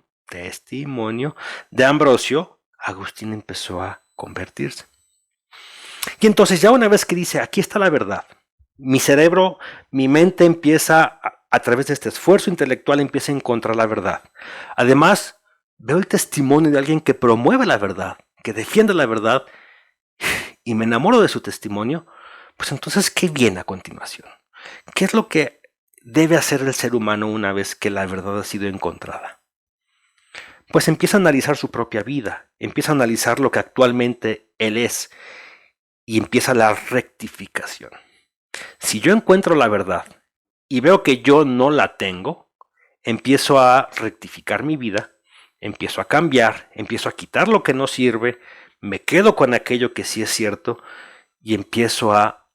de Ambrosio, Agustín empezó a convertirse. Y entonces ya una vez que dice, aquí está la verdad, mi cerebro, mi mente empieza a través de este esfuerzo intelectual empieza a encontrar la verdad. Además, veo el testimonio de alguien que promueve la verdad, que defiende la verdad, y me enamoro de su testimonio, pues entonces, ¿qué viene a continuación? ¿Qué es lo que debe hacer el ser humano una vez que la verdad ha sido encontrada? Pues empieza a analizar su propia vida, empieza a analizar lo que actualmente él es, y empieza la rectificación. Si yo encuentro la verdad y veo que yo no la tengo, empiezo a rectificar mi vida, empiezo a cambiar, empiezo a quitar lo que no sirve, me quedo con aquello que sí es cierto y empiezo a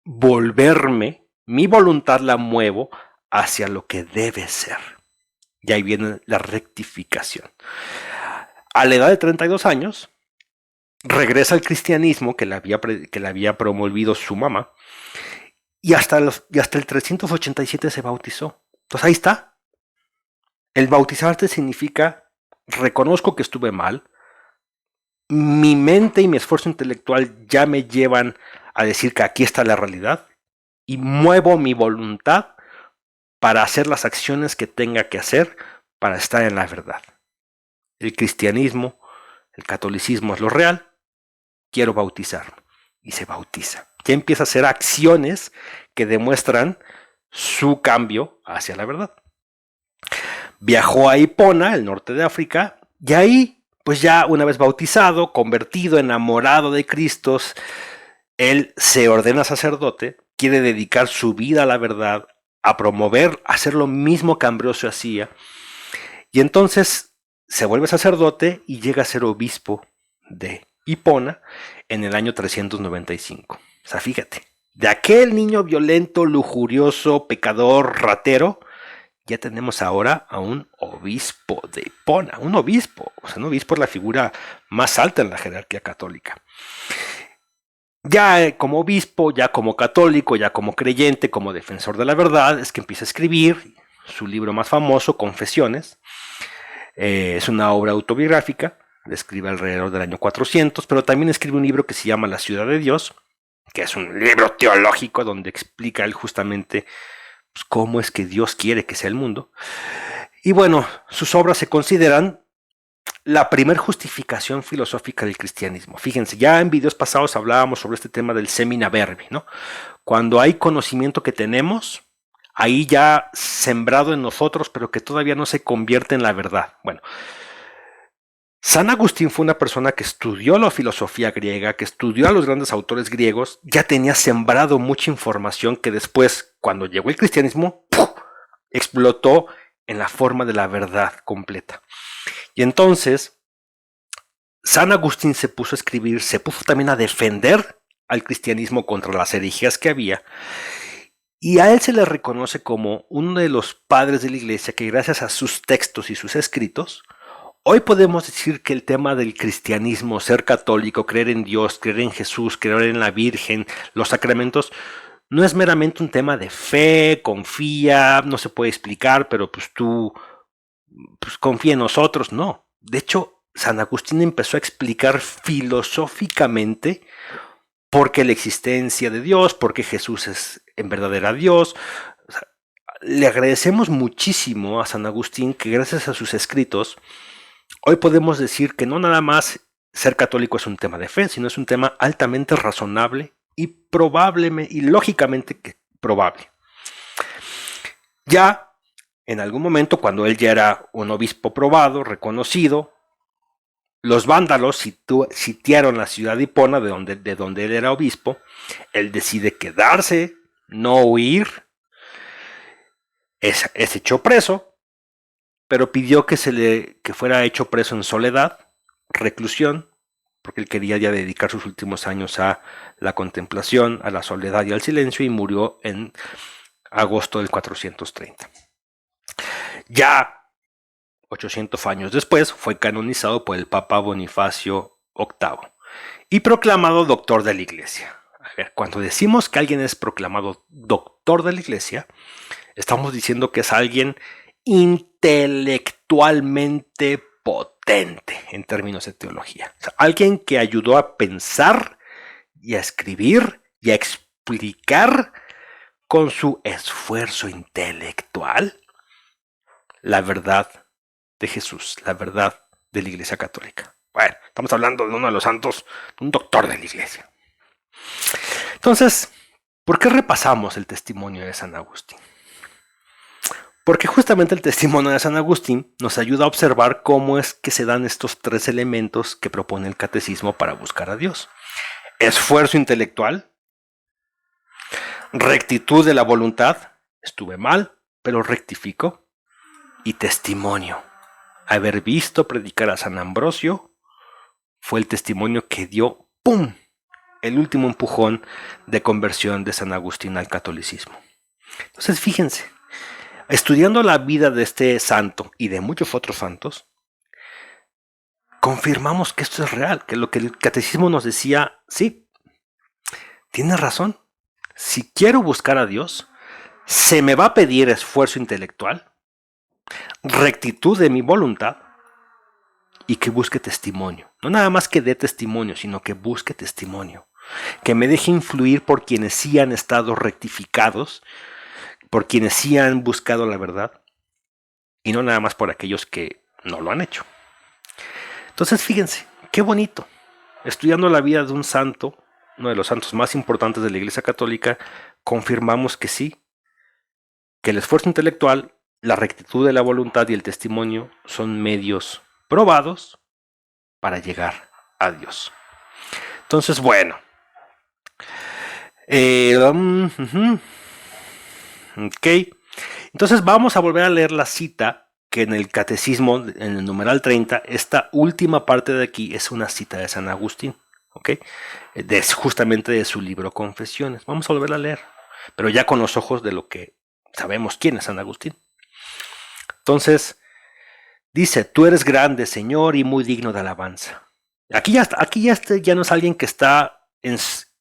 volverme, mi voluntad la muevo hacia lo que debe ser. Y ahí viene la rectificación. A la edad de 32 años, regresa al cristianismo que le había promovido su mamá, y hasta el 387 se bautizó. Entonces ahí está. El bautizarte significa, reconozco que estuve mal, mi mente y mi esfuerzo intelectual ya me llevan a decir que aquí está la realidad, y muevo mi voluntad para hacer las acciones que tenga que hacer para estar en la verdad. El cristianismo, el catolicismo es lo real, quiero bautizarme. Y se bautiza. Ya empieza a hacer acciones que demuestran su cambio hacia la verdad. Viajó a Hipona, el norte de África, y ahí, pues ya una vez bautizado, convertido, enamorado de Cristo, él se ordena sacerdote, quiere dedicar su vida a la verdad, a promover, a hacer lo mismo que Ambrosio hacía, y entonces se vuelve sacerdote y llega a ser obispo de Hipona en el año 395. O sea, fíjate, de aquel niño violento, lujurioso, pecador, ratero, ya tenemos ahora a un obispo de Hipona, un obispo. O sea, un obispo es la figura más alta en la jerarquía católica. Ya como obispo, ya como católico, ya como creyente, como defensor de la verdad, es que empieza a escribir su libro más famoso, Confesiones. Es una obra autobiográfica, la escribe alrededor del año 400, pero también escribe un libro que se llama La Ciudad de Dios, que es un libro teológico donde explica él justamente pues, cómo es que Dios quiere que sea el mundo. Y bueno, sus obras se consideran la primer justificación filosófica del cristianismo. Fíjense, ya en videos pasados hablábamos sobre este tema del semina verbi, ¿no? Cuando hay conocimiento que tenemos, ahí ya sembrado en nosotros, pero que todavía no se convierte en la verdad. Bueno, San Agustín fue una persona que estudió la filosofía griega, que estudió a los grandes autores griegos, ya tenía sembrado mucha información que después, cuando llegó el cristianismo, ¡puf!, explotó en la forma de la verdad completa. Y entonces, San Agustín se puso a escribir, se puso también a defender al cristianismo contra las herejías que había, y a él se le reconoce como uno de los padres de la iglesia que gracias a sus textos y sus escritos, hoy podemos decir que el tema del cristianismo, ser católico, creer en Dios, creer en Jesús, creer en la Virgen, los sacramentos, no es meramente un tema de fe, confía, no se puede explicar, pero pues tú pues confía en nosotros, no. De hecho, San Agustín empezó a explicar filosóficamente por qué la existencia de Dios, por qué Jesús es en verdad era Dios. O sea, le agradecemos muchísimo a San Agustín que gracias a sus escritos, hoy podemos decir que no nada más ser católico es un tema de fe, sino es un tema altamente razonable y probablemente y lógicamente probable. Ya en algún momento, cuando él ya era un obispo probado, reconocido, los vándalos sitiaron la ciudad de Hipona, de donde él era obispo. Él decide quedarse, no huir, es hecho preso, pero pidió que fuera hecho preso en soledad, reclusión, porque él quería ya dedicar sus últimos años a la contemplación, a la soledad y al silencio, y murió en agosto del 430. Ya 800 años después fue canonizado por el Papa Bonifacio VIII y proclamado doctor de la Iglesia. A ver, cuando decimos que alguien es proclamado doctor de la Iglesia, estamos diciendo que es alguien intelectualmente potente en términos de teología. O sea, alguien que ayudó a pensar y a escribir y a explicar con su esfuerzo intelectual la verdad de Jesús, la verdad de la Iglesia Católica. Bueno, estamos hablando de uno de los santos, un doctor de la Iglesia. Entonces, ¿por qué repasamos el testimonio de San Agustín? Porque justamente el testimonio de San Agustín nos ayuda a observar cómo es que se dan estos tres elementos que propone el catecismo para buscar a Dios. Esfuerzo intelectual, rectitud de la voluntad, estuve mal, pero rectifico, y testimonio. Haber visto predicar a San Ambrosio fue el testimonio que dio, ¡pum!, el último empujón de conversión de San Agustín al catolicismo. Entonces, fíjense, estudiando la vida de este santo y de muchos otros santos, confirmamos que esto es real, que lo que el catecismo nos decía, sí, tiene razón. Si quiero buscar a Dios, se me va a pedir esfuerzo intelectual, rectitud de mi voluntad y que busque testimonio. No nada más que dé testimonio, sino que busque testimonio. Que me deje influir por quienes sí han estado rectificados, por quienes sí han buscado la verdad y no nada más por aquellos que no lo han hecho. Entonces, fíjense, qué bonito. Estudiando la vida de un santo, uno de los santos más importantes de la Iglesia Católica, confirmamos que sí, que el esfuerzo intelectual, la rectitud de la voluntad y el testimonio son medios probados para llegar a Dios. Entonces, bueno. Ok. Entonces vamos a volver a leer la cita que en el catecismo, en el numeral 30, esta última parte de aquí es una cita de San Agustín. ¿Ok? Justamente de su libro Confesiones. Vamos a volver a leer, pero ya con los ojos de lo que sabemos quién es San Agustín. Entonces, dice, tú eres grande, Señor, y muy digno de alabanza. Aquí ya no es alguien que está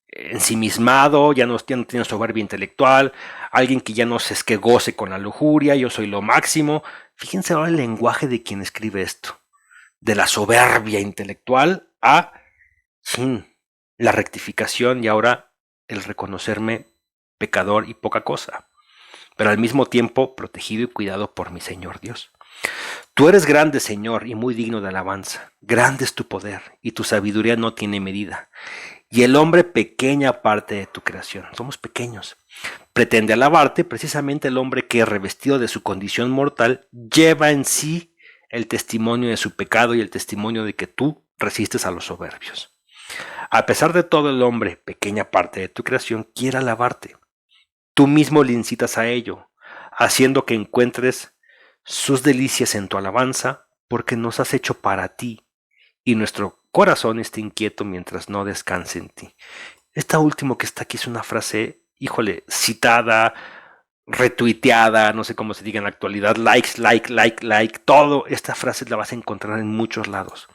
ensimismado, ya no tiene soberbia intelectual, alguien que ya no se goce con la lujuria, yo soy lo máximo. Fíjense ahora el lenguaje de quien escribe esto. De la soberbia intelectual a la rectificación y ahora el reconocerme pecador y poca cosa, pero al mismo tiempo protegido y cuidado por mi Señor Dios. Tú eres grande, Señor, y muy digno de alabanza. Grande es tu poder, y tu sabiduría no tiene medida. Y el hombre pequeña parte de tu creación. Somos pequeños. Pretende alabarte precisamente el hombre que, revestido de su condición mortal, lleva en sí el testimonio de su pecado y el testimonio de que tú resistes a los soberbios. A pesar de todo, el hombre, pequeña parte de tu creación, quiere alabarte. Tú mismo le incitas a ello, haciendo que encuentres sus delicias en tu alabanza, porque nos has hecho para ti, y nuestro corazón está inquieto mientras no descanse en ti. Esta última que está aquí es una frase, híjole, citada, retuiteada, no sé cómo se diga en la actualidad, like, todo. Esta frase la vas a encontrar en muchos lados.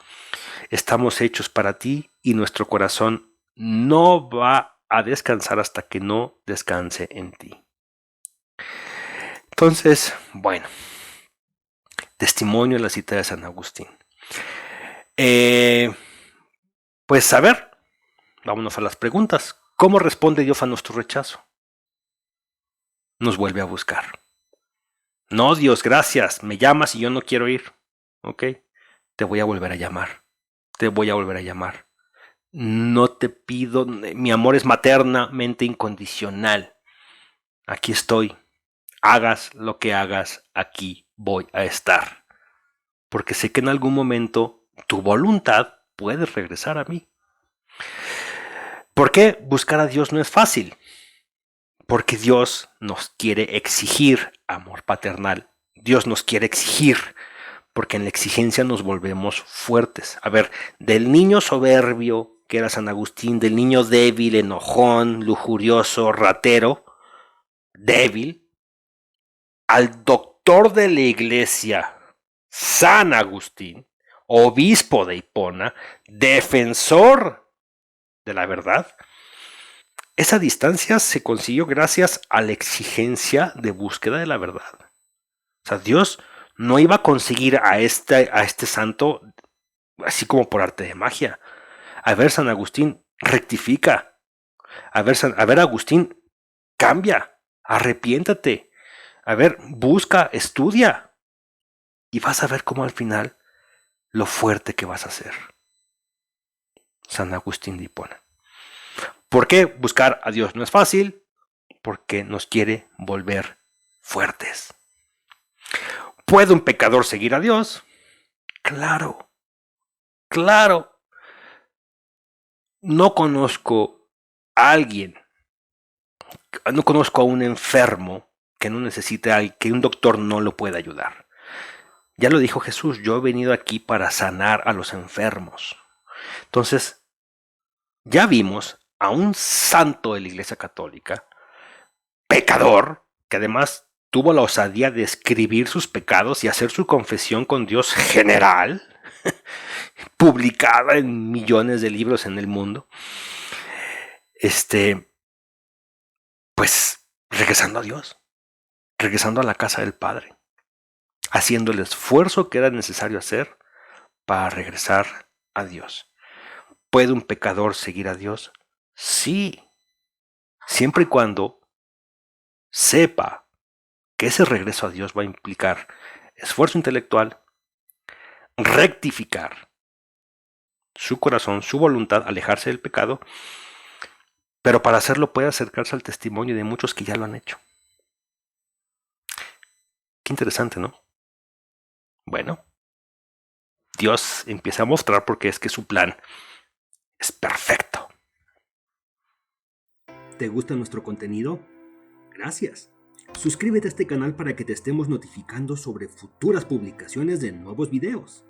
Estamos hechos para ti y nuestro corazón no va a descansar hasta que no descanse en ti. Entonces, bueno, testimonio en la cita de San Agustín. Pues a ver, vámonos a las preguntas. ¿Cómo responde Dios a nuestro rechazo? Nos vuelve a buscar. No, Dios, gracias. Me llamas y yo no quiero ir. ¿Ok? Te voy a volver a llamar. Te voy a volver a llamar. No te pido, mi amor es maternamente incondicional. Aquí estoy. Hagas lo que hagas, aquí voy a estar. Porque sé que en algún momento tu voluntad puede regresar a mí. ¿Por qué buscar a Dios no es fácil? Porque Dios nos quiere exigir amor paternal. Dios nos quiere exigir, porque en la exigencia nos volvemos fuertes. A ver, del niño soberbio, que era San Agustín, del niño débil, enojón, lujurioso, ratero, débil, al doctor de la iglesia, San Agustín, obispo de Hipona, defensor de la verdad. Esa distancia se consiguió gracias a la exigencia de búsqueda de la verdad. O sea, Dios no iba a conseguir a este santo así como por arte de magia. A ver, San Agustín, rectifica. A ver, Agustín, cambia. Arrepiéntate. A ver, busca, estudia. Y vas a ver cómo al final lo fuerte que vas a ser. San Agustín de Hipona. ¿Por qué buscar a Dios no es fácil? Porque nos quiere volver fuertes. ¿Puede un pecador seguir a Dios? Claro, claro. No conozco a alguien, no conozco a un enfermo que no necesite, que un doctor no lo pueda ayudar. Ya lo dijo Jesús, yo he venido aquí para sanar a los enfermos. Entonces, ya vimos a un santo de la Iglesia Católica, pecador, que además tuvo la osadía de escribir sus pecados y hacer su confesión con Dios general, publicada en millones de libros en el mundo. Pues regresando a Dios, regresando a la casa del Padre, haciendo el esfuerzo que era necesario hacer para regresar a Dios. ¿Puede un pecador seguir a Dios? Sí, siempre y cuando sepa que ese regreso a Dios va a implicar esfuerzo intelectual, rectificar su corazón, su voluntad, alejarse del pecado, pero para hacerlo puede acercarse al testimonio de muchos que ya lo han hecho. Qué interesante, ¿no? Bueno, Dios empieza a mostrar porque es que su plan es perfecto. ¿Te gusta nuestro contenido? Gracias. Suscríbete a este canal para que te estemos notificando sobre futuras publicaciones de nuevos videos.